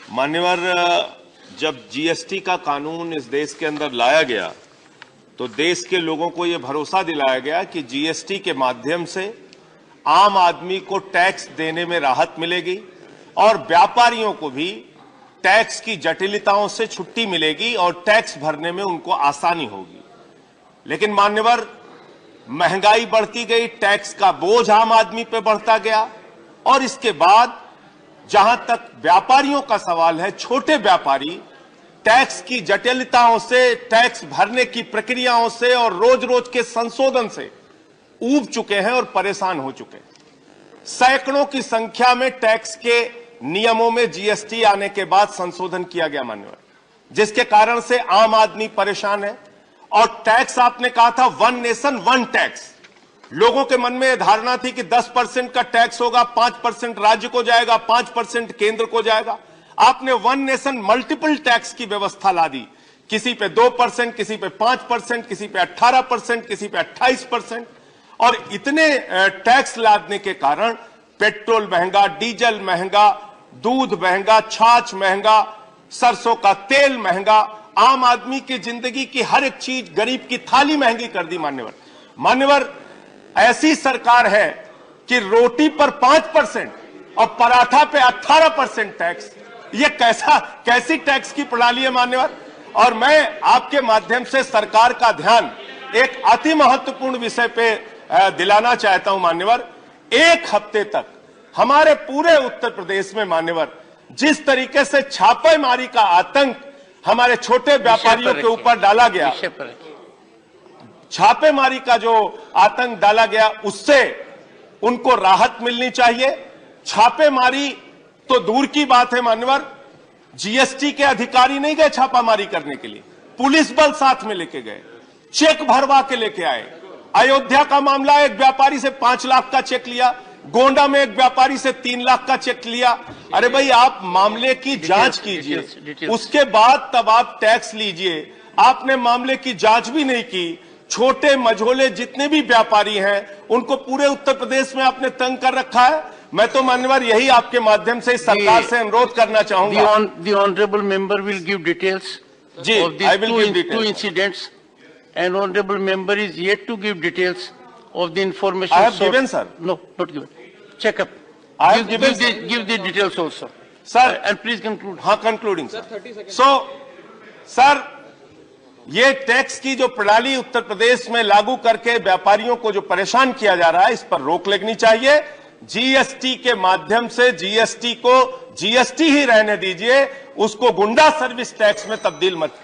मान्यवर, जब जीएसटी का कानून इस देश के अंदर लाया गया तो देश के लोगों को यह भरोसा दिलाया गया कि जीएसटी के माध्यम से आम आदमी को टैक्स देने में राहत मिलेगी और व्यापारियों को भी टैक्स की जटिलताओं से छुट्टी मिलेगी और टैक्स भरने में उनको आसानी होगी। लेकिन मान्यवर, महंगाई बढ़ती गई, टैक्स का बोझ आम आदमी पे बढ़ता गया और इसके बाद जहां तक व्यापारियों का सवाल है, छोटे व्यापारी टैक्स की जटिलताओं से, टैक्स भरने की प्रक्रियाओं से और रोज रोज के संशोधन से ऊब चुके हैं और परेशान हो चुके हैं। सैकड़ों की संख्या में टैक्स के नियमों में जीएसटी आने के बाद संशोधन किया गया मान्यवर, जिसके कारण से आम आदमी परेशान है। और टैक्स आपने कहा था वन नेशन वन टैक्स, लोगों के मन में यह धारणा थी कि 10% का टैक्स होगा, 5% राज्य को जाएगा, 5% केंद्र को जाएगा। आपने वन नेशन मल्टीपल टैक्स की व्यवस्था ला दी, किसी पे 2%, किसी पे 5%, किसी पे 18%, किसी पे 28%। और इतने टैक्स लादने के कारण पेट्रोल महंगा, डीजल महंगा, दूध महंगा, छाछ महंगा, सरसों का तेल महंगा, आम आदमी की जिंदगी की हर एक चीज, गरीब की थाली महंगी कर दी मान्यवर। ऐसी सरकार है कि रोटी पर 5% और पराठा पे 18% टैक्स। ये कैसी टैक्स की प्रणाली है मान्यवर। और मैं आपके माध्यम से सरकार का ध्यान एक अति महत्वपूर्ण विषय पे दिलाना चाहता हूं मान्यवर। एक हफ्ते तक हमारे पूरे उत्तर प्रदेश में मान्यवर, जिस तरीके से छापेमारी का आतंक हमारे छोटे व्यापारियों के ऊपर डाला गया, छापेमारी का जो आतंक डाला गया, उससे उनको राहत मिलनी चाहिए। छापेमारी तो दूर की बात है मान्यवर, जीएसटी के अधिकारी नहीं गए छापामारी करने के लिए, पुलिस बल साथ में लेके गए, चेक भरवा के लेके आए। अयोध्या का मामला, एक व्यापारी से 5 लाख का चेक लिया, गोंडा में एक व्यापारी से 3 लाख का चेक लिया। अरे भाई, आप मामले की जांच कीजिए, उसके बाद तब आप टैक्स लीजिए। आपने मामले की जांच भी नहीं की। छोटे मझोले जितने भी व्यापारी हैं, उनको पूरे उत्तर प्रदेश में आपने तंग कर रखा है। मैं तो मान्यवर यही आपके माध्यम से सरकार से अनुरोध करना चाहूंगा। The honorable member will give details of these two incidents, and honorable member is yet to give details of the information. I have given, sir. No, not given. Check up. I have given. Give the details also, sir. And please conclude. हाँ, concluding, sir. 30 seconds. So, sir, ये tax की जो प्रणाली उत्तर प्रदेश में लागू करके व्यापारियों को जो परेशान किया जा रहा है, इस पर रोक लगनी चाहिए। जीएसटी के माध्यम से जीएसटी को जीएसटी ही रहने दीजिए, उसको गुंडा सर्विस टैक्स में तब्दील मत